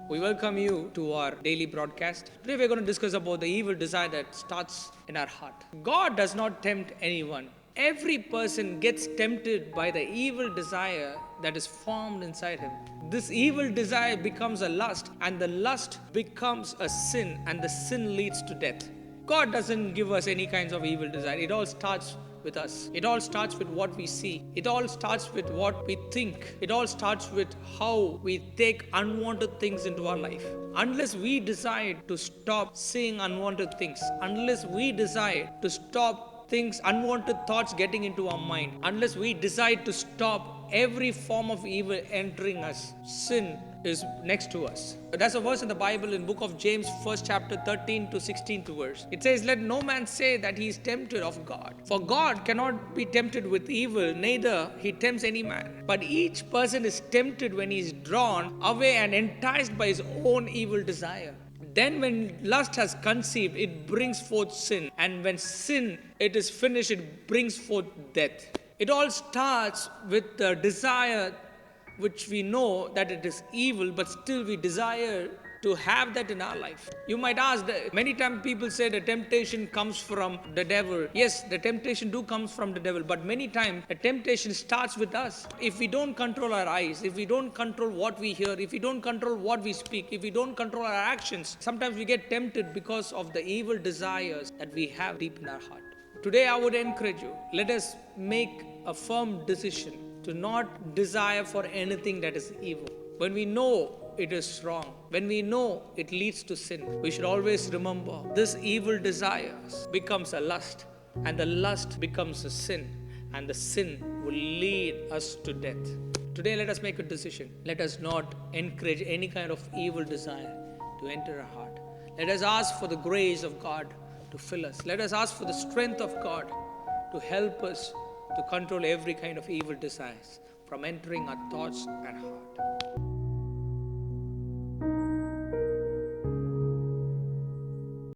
We welcome you to our daily broadcast. Today we're going to discuss about the evil desire that starts in our heart. God does not tempt anyone. Every person gets tempted by the evil desire that is formed inside him. This evil desire becomes a lust, and the lust becomes a sin, and the sin leads to death. God doesn't give us any kinds of evil desire. It all starts with us. It all starts with what we see. It all starts with what we think. It all starts with how we take unwanted things into our life. Unless we decide to stop seeing unwanted things, unless we decide to stop things, unwanted thoughts getting into our mind, unless we decide to stop every form of evil entering us, sin is next to us. There's a verse in the Bible in book of James, first chapter 13 to 16th verse. It says, "Let no man say that he is tempted of God. For God cannot be tempted with evil, neither he tempts any man. But each person is tempted when he is drawn away and enticed by his own evil desire. Then when lust has conceived, it brings forth sin. And when sin, it is finished, it brings forth death." It all starts with the desire which we know that it is evil, but still we desire to have that in our life. You might ask, many times people say the temptation comes from the devil. Yes, the temptation do comes from the devil, but many times the temptation starts with us. If we don't control our eyes, if we don't control what we hear, if we don't control what we speak, if we don't control our actions, sometimes we get tempted because of the evil desires that we have deep in our heart. Today I would encourage you, let us make a firm decision to not desire for anything that is evil. When we know it is wrong, when we know it leads to sin, we should always remember this evil desires becomes a lust, and the lust becomes a sin, and the sin will lead us to death. Today let us make a decision. Let us not encourage any kind of evil desire to enter our heart. Let us ask for the grace of God to fill us. Let us ask for the strength of God to help us to control every kind of evil desires from entering our thoughts and heart.